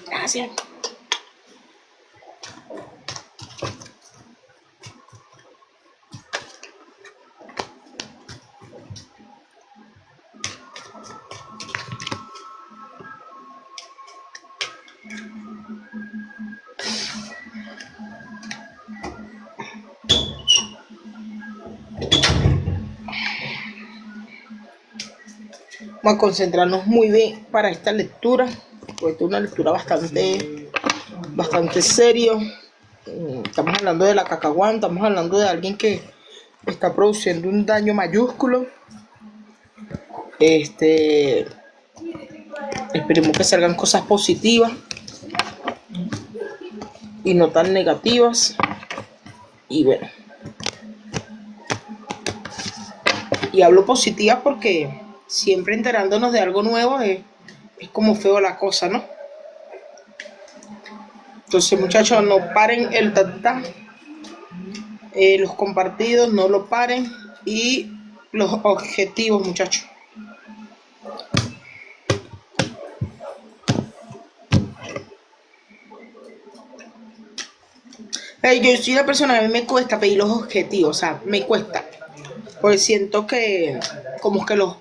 Gracias. Vamos a concentrarnos muy bien para esta lectura, porque es una lectura bastante serio. Estamos hablando de la cacahuán, estamos hablando de alguien que está produciendo un daño mayúsculo. Esperemos que salgan cosas positivas y no tan negativas. Y bueno, y hablo positiva porque siempre enterándonos de algo nuevo es como feo la cosa, ¿no? Entonces, muchachos, no paren el ta-ta. Los compartidos no lo paren, y los objetivos, muchachos. Yo soy una persona que a mí me cuesta pedir los objetivos, o sea, me cuesta, porque siento que como que los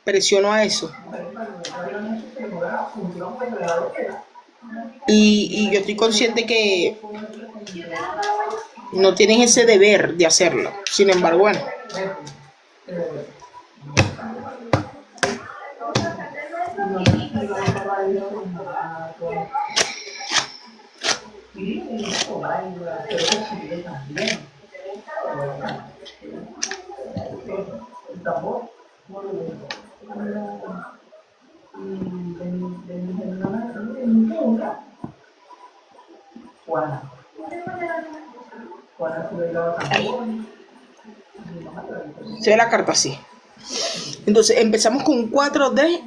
presiono a eso. Y yo estoy consciente que no tienen ese deber de hacerlo. Sin embargo, bueno. Ahí. Se ve la carta así. Entonces empezamos con 4 de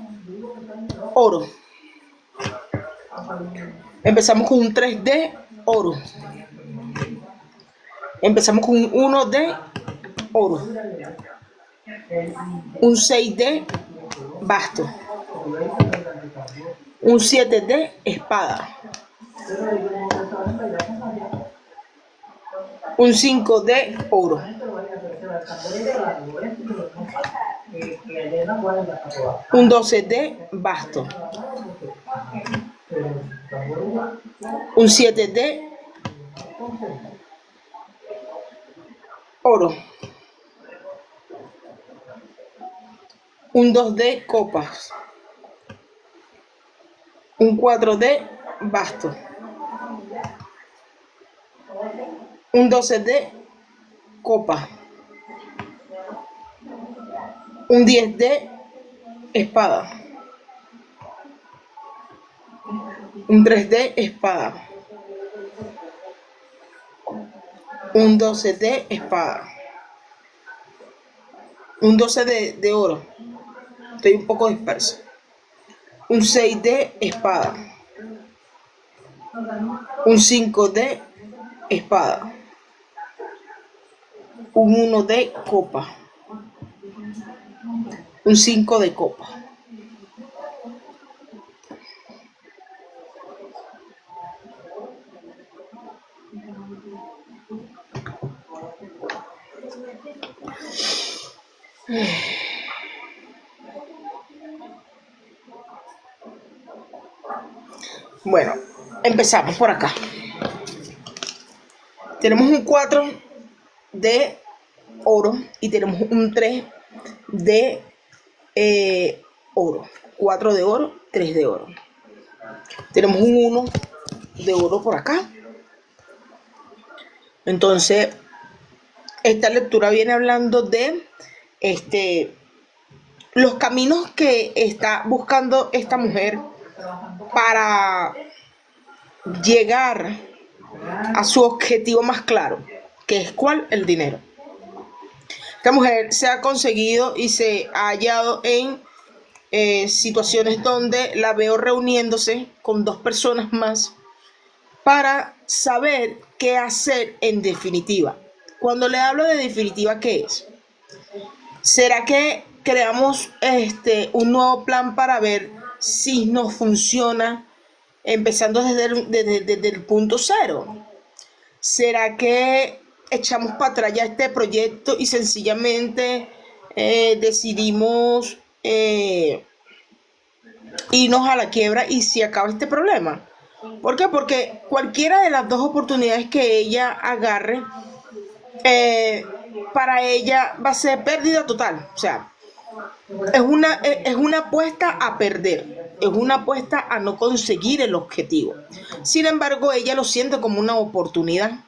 oro. Empezamos con un 3 de oro. Empezamos con un 1 de oro. Un 6 de basto. Un 7 de espada. Un 5 de oro. Un 12 de basto. Un 7 de oro. Un 2 de copas. Un 4 de basto. Un 12 de copa. Un 10 de espada. Un 3 de espada. Un 12 de espada. Un 12 de oro. Estoy un poco disperso. Un 6 de espada. Un 5 de espada. Un 1 de copa. Un 5 de copa. Bueno, empezamos por acá. Tenemos un 4 de oro y tenemos un 3 de oro. 4 de oro, 3 de oro. Tenemos un 1 de oro por acá. Entonces, esta lectura viene hablando de los caminos que está buscando esta mujer para llegar a su objetivo más claro, que es ¿cuál? El dinero. Esta mujer se ha conseguido y se ha hallado en situaciones donde la veo reuniéndose con 2 personas más para saber qué hacer en definitiva. Cuando le hablo de definitiva, ¿qué es? ¿Será que creamos un nuevo plan para ver si nos funciona, empezando desde el punto cero? ¿Será que echamos para atrás ya este proyecto y sencillamente decidimos irnos a la quiebra y se acaba este problema? ¿Por qué? Porque cualquiera de las dos oportunidades que ella agarre, para ella va a ser pérdida total. O sea, es una apuesta a perder, es una apuesta a no conseguir el objetivo. Sin embargo, ella lo siente como una oportunidad.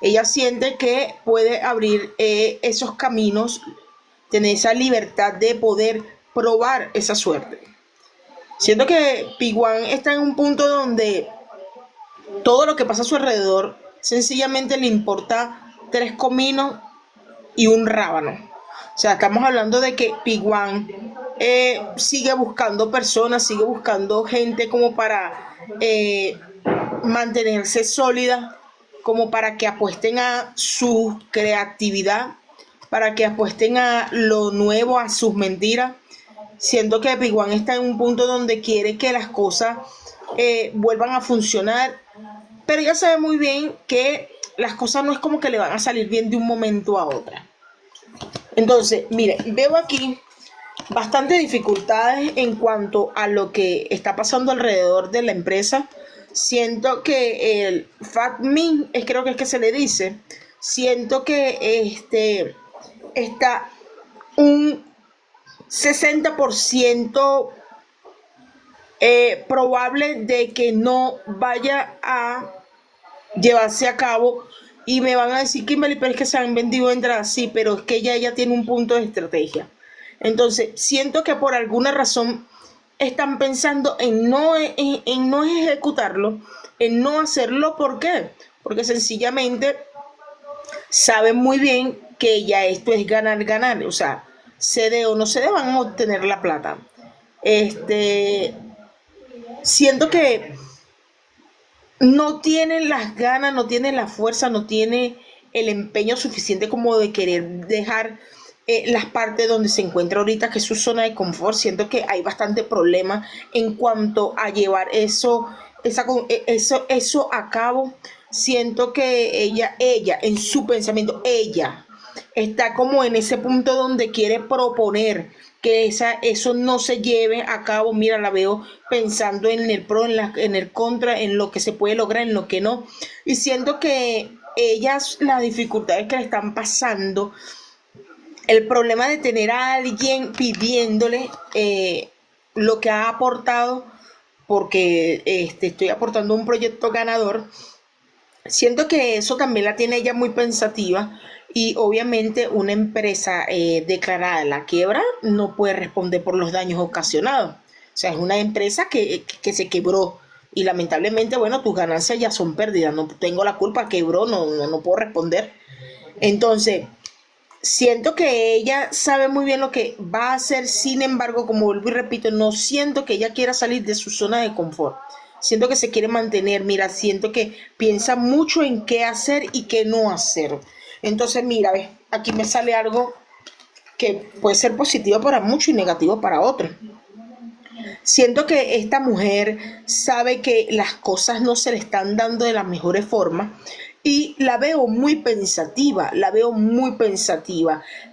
Ella siente que puede abrir esos caminos, tener esa libertad de poder probar esa suerte. Siento que Piguan está en un punto donde todo lo que pasa a su alrededor sencillamente le importa 3 cominos y un rábano. O sea, estamos hablando de que Piguan sigue buscando personas, sigue buscando gente como para mantenerse sólida, como para que apuesten a su creatividad, para que apuesten a lo nuevo, a sus mentiras. Siento que Piguan está en un punto donde quiere que las cosas vuelvan a funcionar, pero ella sabe muy bien que las cosas no es como que le van a salir bien de un momento a otro. Entonces, mire, veo aquí bastantes dificultades en cuanto a lo que está pasando alrededor de la empresa. Siento que el FATMIN, creo que es que se le dice, siento que está un 60% probable de que no vaya a llevarse a cabo. Y me van a decir, Kimberly, pero es que se han vendido entradas. Sí, pero es que ella tiene un punto de estrategia. Entonces, siento que por alguna razón están pensando en no ejecutarlo, en no hacerlo. ¿Por qué? Porque sencillamente saben muy bien que ya esto es ganar, ganar. O sea, se dé o no se dé, van a obtener la plata. Siento que no tiene las ganas, no tiene la fuerza, no tiene el empeño suficiente como de querer dejar las partes donde se encuentra ahorita, que es su zona de confort. Siento que hay bastante problema en cuanto a llevar eso a cabo. Siento que ella, en su pensamiento, ella está como en ese punto donde quiere proponer que eso no se lleve a cabo. Mira, la veo pensando en el pro, en el contra, en lo que se puede lograr, en lo que no. Y siento que ellas, las dificultades que le están pasando, el problema de tener a alguien pidiéndole lo que ha aportado, porque estoy aportando un proyecto ganador. Siento que eso también la tiene ella muy pensativa. Y obviamente una empresa declarada en la quiebra no puede responder por los daños ocasionados. O sea, es una empresa que se quebró y lamentablemente, bueno, tus ganancias ya son pérdidas. No tengo la culpa, quebró, no puedo responder. Entonces, siento que ella sabe muy bien lo que va a hacer. Sin embargo, como vuelvo y repito, no siento que ella quiera salir de su zona de confort. Siento que se quiere mantener. Mira, siento que piensa mucho en qué hacer y qué no hacer. Entonces, mira, ¿ves? Aquí me sale algo que puede ser positivo para muchos y negativo para otros. Siento que esta mujer sabe que las cosas no se le están dando de las mejores formas y la veo muy pensativa,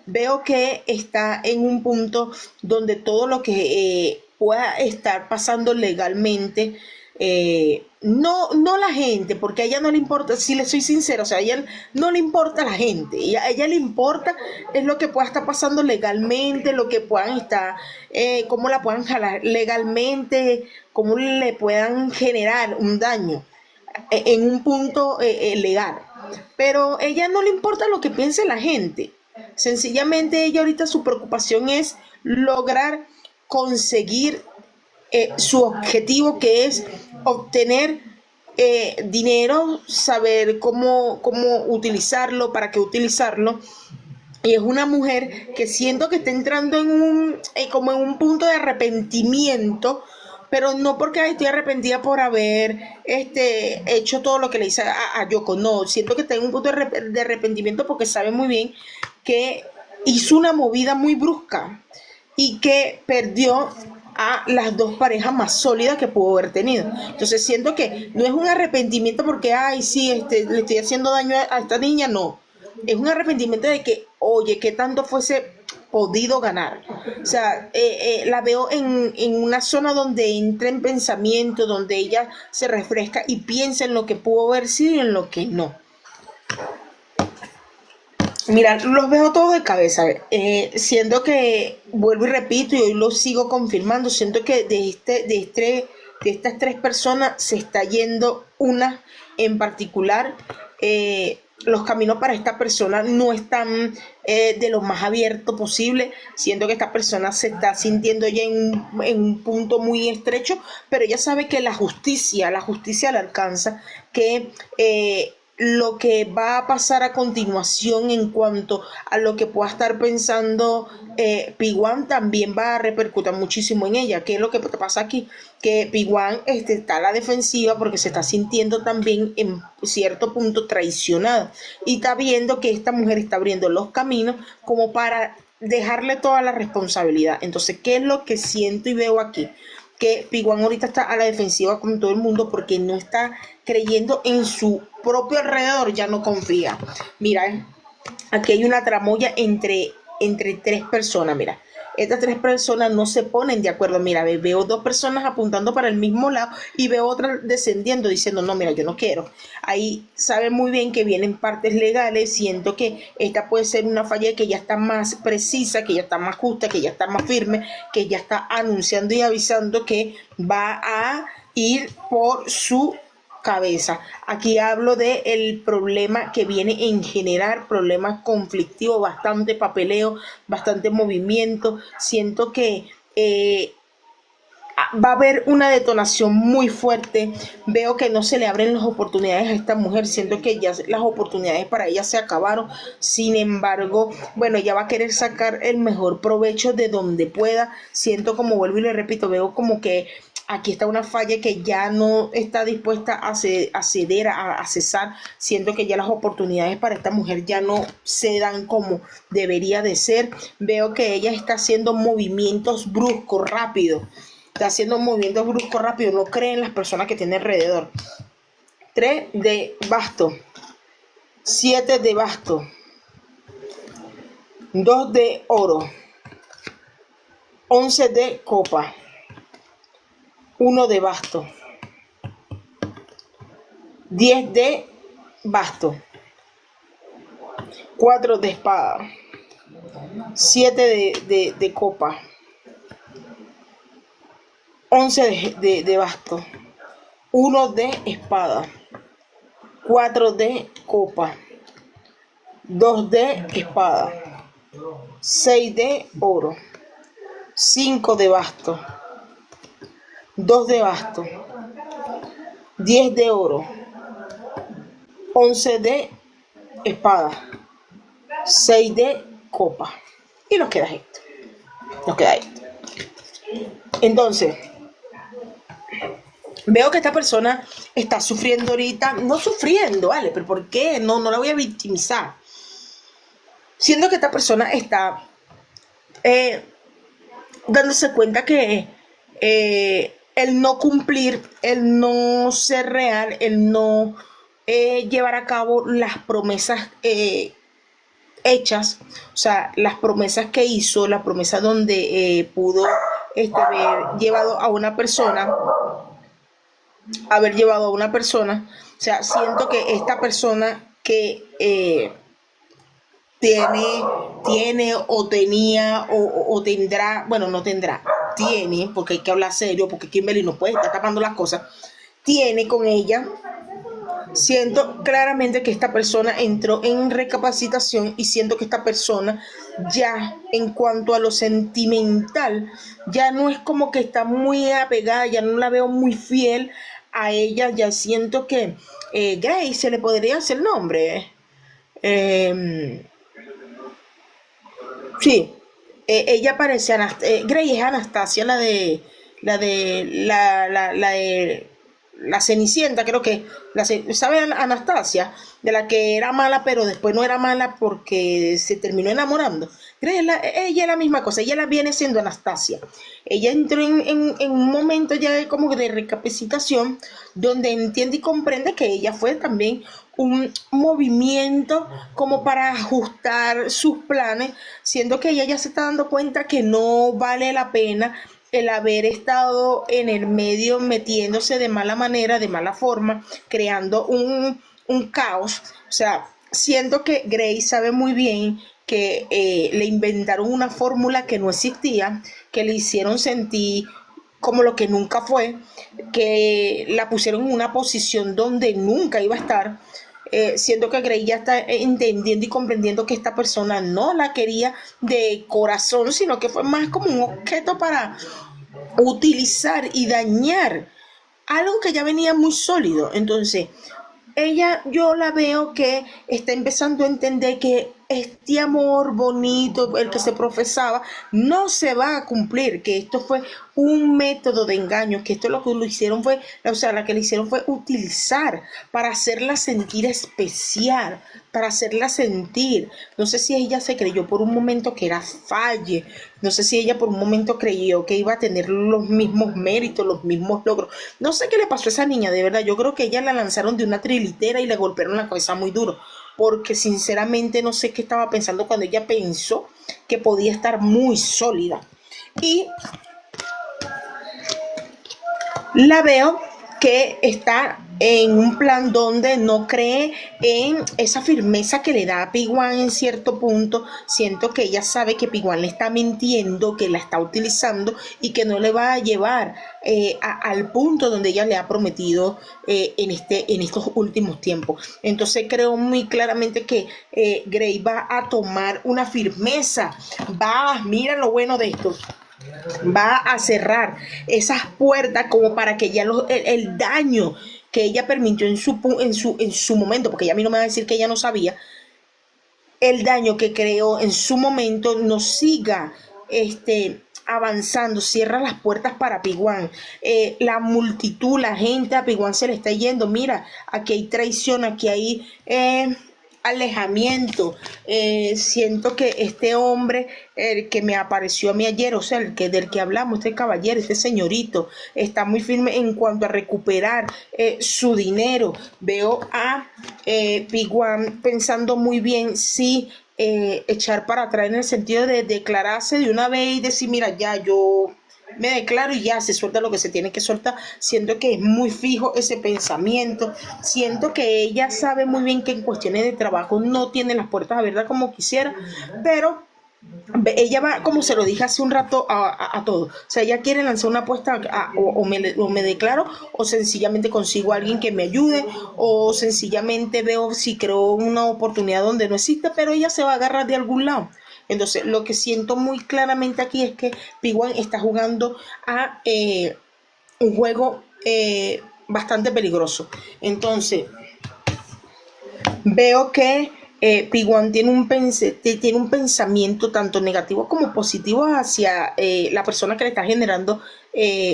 Veo que está en un punto donde todo lo que pueda estar pasando legalmente, no la gente, porque a ella no le importa, si le soy sincera, o sea, a ella no le importa la gente, a ella le importa es lo que pueda estar pasando legalmente, lo que puedan estar, cómo la puedan jalar legalmente, cómo le puedan generar un daño en un punto legal. Pero a ella no le importa lo que piense la gente, sencillamente ella ahorita su preocupación es lograr conseguir su objetivo, que es obtener dinero, saber cómo utilizarlo, para qué utilizarlo. Y es una mujer que siento que está entrando como en un punto de arrepentimiento, pero no porque "Ay, estoy arrepentida por haber hecho todo lo que le hice a Yoko". No, siento que tengo un punto de arrepentimiento porque sabe muy bien que hizo una movida muy brusca y que perdió a las dos parejas más sólidas que pudo haber tenido. Entonces siento que no es un arrepentimiento porque, ay, sí, le estoy haciendo daño a esta niña, no. Es un arrepentimiento de que, oye, que tanto fuese podido ganar. O sea, la veo en una zona donde entra en pensamiento, donde ella se refresca y piensa en lo que pudo haber sido y en lo que no. Mira, los veo todos de cabeza. Siento que, vuelvo y repito, y hoy lo sigo confirmando, siento que de estas tres personas se está yendo una en particular. Los caminos para esta persona no están de lo más abierto posible. Siento que esta persona se está sintiendo ya en un punto muy estrecho, pero ella sabe que la justicia la alcanza, que lo que va a pasar a continuación en cuanto a lo que pueda estar pensando P1 también va a repercutir muchísimo en ella. ¿Qué es lo que pasa aquí? Que P1 está a la defensiva porque se está sintiendo también en cierto punto traicionada y está viendo que esta mujer está abriendo los caminos como para dejarle toda la responsabilidad. Entonces, ¿qué es lo que siento y veo aquí? Que P1 ahorita está a la defensiva con todo el mundo porque no está creyendo en su propio alrededor, ya no confía. Mira, aquí hay una tramoya entre tres personas. Mira, estas tres personas no se ponen de acuerdo. Mira, veo dos personas apuntando para el mismo lado y veo otra descendiendo diciendo, no, mira, yo no quiero. Ahí sabe muy bien que vienen partes legales. Siento que esta puede ser una falla que ya está más precisa, que ya está más justa, que ya está más firme, que ya está anunciando y avisando que va a ir por su cabeza. Aquí hablo de el problema que viene en generar, problemas conflictivos, bastante papeleo, bastante movimiento. Siento que va a haber una detonación muy fuerte. Veo que no se le abren las oportunidades a esta mujer. Siento que ya las oportunidades para ella se acabaron. Sin embargo, bueno, ella va a querer sacar el mejor provecho de donde pueda. Siento, como vuelvo y le repito, veo como que aquí está una falla que ya no está dispuesta a ceder, a cesar. Siento que ya las oportunidades para esta mujer ya no se dan como debería de ser. Veo que ella está haciendo movimientos bruscos, rápidos. Está haciendo movimientos bruscos, rápidos. No cree en las personas que tiene alrededor. 3 de basto. 7 de basto. 2 de oro. 11 de copa. 1 de basto, 10 de basto, 4 de espada, 7 de copa, 11 de basto, 1 de espada, 4 de copa, 2 de espada, 6 de oro, 5 de basto, 2 de basto, 10 de oro, 11 de espada, 6 de copa. Y nos queda esto. Entonces, veo que esta persona está sufriendo ahorita. No sufriendo, ¿vale? Pero ¿por qué? No la voy a victimizar. Siendo que esta persona está dándose cuenta que el no cumplir, el no ser real, el no llevar a cabo las promesas hechas, o sea, las promesas que hizo, la promesa donde pudo haber llevado a una persona, o sea, siento que esta persona que tiene o tenía o tendrá, bueno, no tendrá, tiene, porque hay que hablar serio, porque Kimberly no puede estar tapando las cosas, tiene con ella. Siento claramente que esta persona entró en recapacitación y siento que esta persona ya en cuanto a lo sentimental ya no es como que está muy apegada, ya no la veo muy fiel a ella. Ya siento que Grace se le podría hacer el nombre. Sí, ella parece Grace es Anastasia, la de la Cenicienta, creo que, ¿sabe Anastasia? De la que era mala, pero después no era mala porque se terminó enamorando. Ella es la misma cosa, ella la viene siendo Anastasia. Ella entró en un momento ya como de recapacitación, donde entiende y comprende que ella fue también un movimiento como para ajustar sus planes, siendo que ella ya se está dando cuenta que no vale la pena el haber estado en el medio metiéndose de mala manera, de mala forma, creando un caos. O sea, siento que Grace sabe muy bien que le inventaron una fórmula que no existía, que le hicieron sentir como lo que nunca fue, que la pusieron en una posición donde nunca iba a estar. Siento que Grey ya está entendiendo y comprendiendo que esta persona no la quería de corazón, sino que fue más como un objeto para utilizar y dañar algo que ya venía muy sólido. Entonces, ella, yo la veo que está empezando a entender que este amor bonito, el que se profesaba, no se va a cumplir, que esto fue un método de engaño, que esto lo que lo hicieron fue, o sea, la que le hicieron fue utilizar para hacerla sentir especial, para hacerla sentir. No sé si ella se creyó por un momento que era falle, no sé si ella por un momento creyó que iba a tener los mismos méritos, los mismos logros. No sé qué le pasó a esa niña, de verdad. Yo creo que ella la lanzaron de una trilitera y le golpearon la cabeza muy duro, porque sinceramente no sé qué estaba pensando cuando ella pensó que podía estar muy sólida. Y la veo que está en un plan donde no cree en esa firmeza que le da a Piguan en cierto punto. Siento que ella sabe que Piguan le está mintiendo, que la está utilizando y que no le va a llevar al punto donde ella le ha prometido en estos últimos tiempos. Entonces creo muy claramente que Grey va a tomar una firmeza. Mira lo bueno de esto, va a cerrar esas puertas como para que ya el daño que ella permitió en su momento, porque ella a mí no me va a decir que ella no sabía, el daño que creó en su momento no siga avanzando. Cierra las puertas para Piguan. La multitud, la gente a Piguan se le está yendo. Mira, aquí hay traición, aquí hay alejamiento. Siento que este hombre, el que me apareció a mí ayer, o sea, del que hablamos, este caballero, este señorito, está muy firme en cuanto a recuperar su dinero. Veo a Piguan pensando muy bien si echar para atrás, en el sentido de declararse de una vez y decir, mira, ya yo me declaro y ya se suelta lo que se tiene que soltar. Siento que es muy fijo ese pensamiento. Siento que ella sabe muy bien que en cuestiones de trabajo no tiene las puertas abiertas como quisiera, pero ella va, como se lo dije hace un rato, a todo. O sea, ella quiere lanzar una apuesta o me declaro, o sencillamente consigo a alguien que me ayude, o sencillamente veo si creo una oportunidad donde no existe, pero ella se va a agarrar de algún lado. Entonces, lo que siento muy claramente aquí es que Piguan está jugando a un juego bastante peligroso. Entonces, veo que Piguan tiene un pensamiento tanto negativo como positivo hacia la persona que le está generando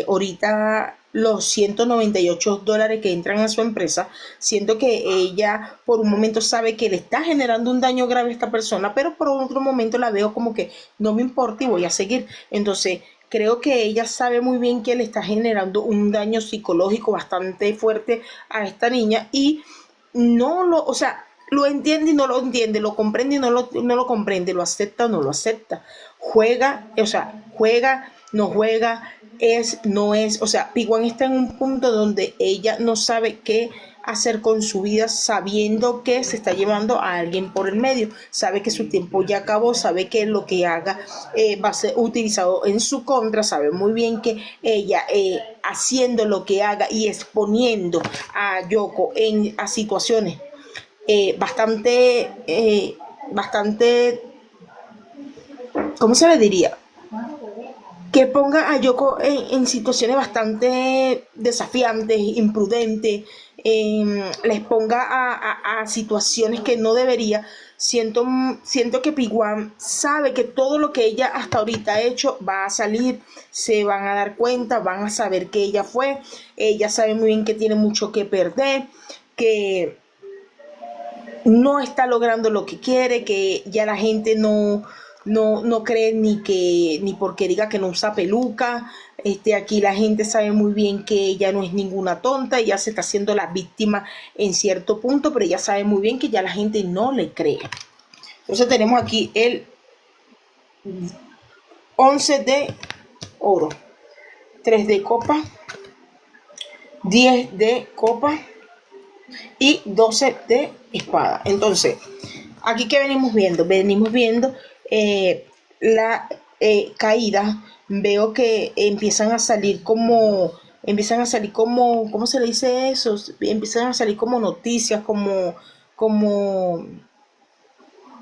ahorita los $198 que entran a su empresa. Siento que ella por un momento sabe que le está generando un daño grave a esta persona, pero por otro momento la veo como que no me importa y voy a seguir. Entonces creo que ella sabe muy bien que le está generando un daño psicológico bastante fuerte a esta niña y o sea, lo entiende y no lo entiende, lo comprende y no lo comprende, lo acepta o no lo acepta, juega, o sea, juega, no juega, no es, o sea, Piguan está en un punto donde ella no sabe qué hacer con su vida, sabiendo que se está llevando a alguien por el medio, sabe que su tiempo ya acabó, sabe que lo que haga va a ser utilizado en su contra, sabe muy bien que ella haciendo lo que haga y exponiendo a Yoko a situaciones bastante, ¿cómo se le diría? Que ponga a Yoko en situaciones bastante desafiantes, imprudentes, les ponga a situaciones que no debería. Siento que Piguan sabe que todo lo que ella hasta ahorita ha hecho va a salir, se van a dar cuenta, van a saber que ella fue. Ella sabe muy bien que tiene mucho que perder, que no está logrando lo que quiere, que ya la gente no cree ni porque diga que no usa peluca. Aquí la gente sabe muy bien que ella no es ninguna tonta, ella se está haciendo la víctima en cierto punto, pero ella sabe muy bien que ya la gente no le cree. Entonces tenemos aquí el 11 de oro, 3 de copa, 10 de copa y 12 de espada. Entonces, aquí que venimos viendo la caída. Veo que empiezan a salir como, ¿cómo se le dice eso? Empiezan a salir como noticias, como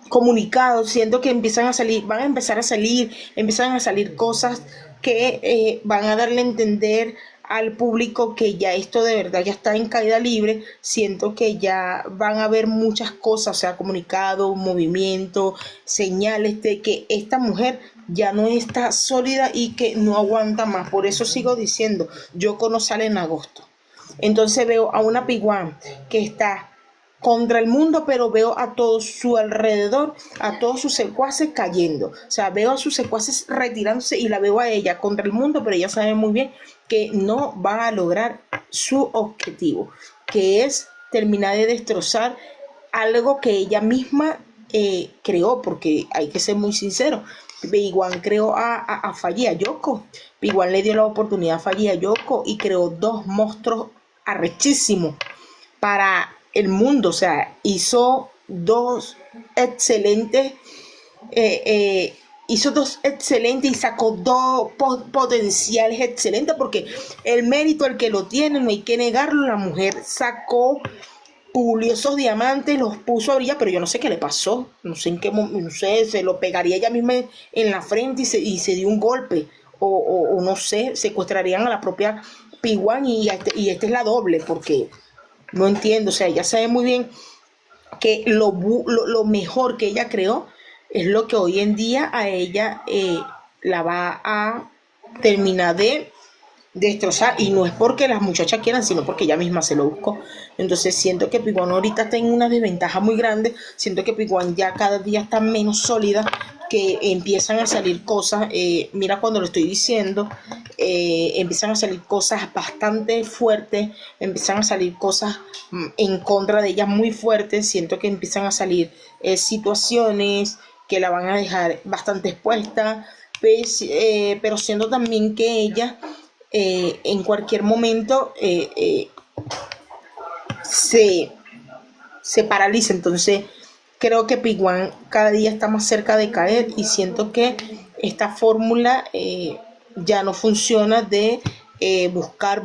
comunicados, siendo que van a empezar a salir, empiezan a salir cosas que van a darle a entender al público que ya esto de verdad ya está en caída libre. Siento que ya van a haber muchas cosas, o sea, comunicados, movimiento, señales de que esta mujer ya no está sólida y que no aguanta más. Por eso sigo diciendo, Yoko no sale en agosto. Entonces veo a una Piguan que está contra el mundo, pero veo a todo su alrededor, a todos sus secuaces cayendo. O sea, veo a sus secuaces retirándose y la veo a ella contra el mundo, pero ella sabe muy bien que no va a lograr su objetivo, que es terminar de destrozar algo que ella misma creó, porque hay que ser muy sincero. Piguan creó a Fallia Yoko. Piguan le dio la oportunidad a Fallia Yoko y creó dos monstruos arrechísimos para el mundo. O sea, hizo dos excelentes y sacó dos potenciales excelentes, porque el mérito el que lo tiene, no hay que negarlo. La mujer sacó, pulió esos diamantes, los puso a brillar, pero yo no sé qué le pasó, no sé en qué momento, no sé, se lo pegaría ella misma en la frente y se dio un golpe, o no sé, secuestrarían a la propia Piguan y esta es la doble, porque no entiendo. O sea, ella sabe muy bien que lo mejor que ella creó es lo que hoy en día a ella la va a terminar de destrozar, y no es porque las muchachas quieran, sino porque ella misma se lo buscó. Entonces siento que Piguan ahorita está en una desventaja muy grande. Siento que Piguan ya cada día está menos sólida, que empiezan a salir cosas, mira cuando lo estoy diciendo, empiezan a salir cosas bastante fuertes, empiezan a salir cosas en contra de ella muy fuertes. Siento que empiezan a salir situaciones que la van a dejar bastante expuesta, pues, pero siendo también que ella en cualquier momento se paraliza. Entonces creo que Piguan cada día está más cerca de caer, y siento que esta fórmula ya no funciona de buscar,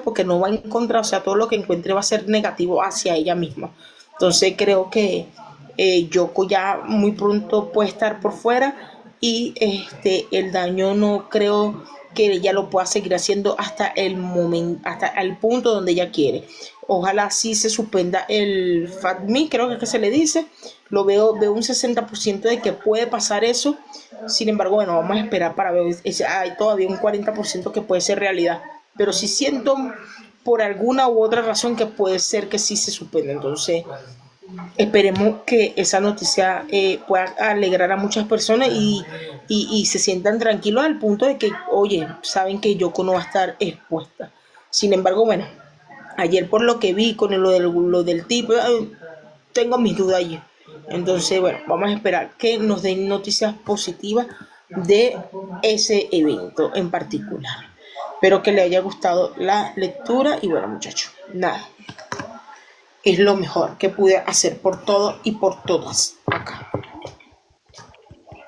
porque no va a encontrar, o sea, todo lo que encuentre va a ser negativo hacia ella misma. Entonces creo que Yoko ya muy pronto puede estar por fuera, y el daño no creo que ella lo pueda seguir haciendo hasta el momento, hasta el punto donde ella quiere. Ojalá sí se suspenda el FATMI, creo que se le dice. Lo veo un 60% de que puede pasar eso. Sin embargo, bueno, vamos a esperar para ver. Hay todavía un 40% que puede ser realidad, pero sí siento por alguna u otra razón que puede ser que sí se suspenda. Entonces esperemos que esa noticia pueda alegrar a muchas personas y se sientan tranquilos al punto de que, oye, saben que Yoko no va a estar expuesta. Sin embargo, bueno, ayer por lo que vi con lo del tipo, tengo mis dudas allí. Entonces, bueno, vamos a esperar que nos den noticias positivas de ese evento en particular. Espero que les haya gustado la lectura y bueno, muchachos, nada. Es lo mejor que pude hacer por todo y por todas acá.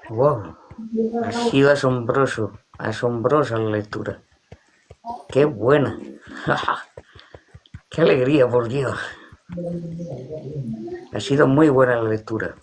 Wow, ha sido asombrosa la lectura. Qué buena. Qué alegría, por Dios. Ha sido muy buena la lectura.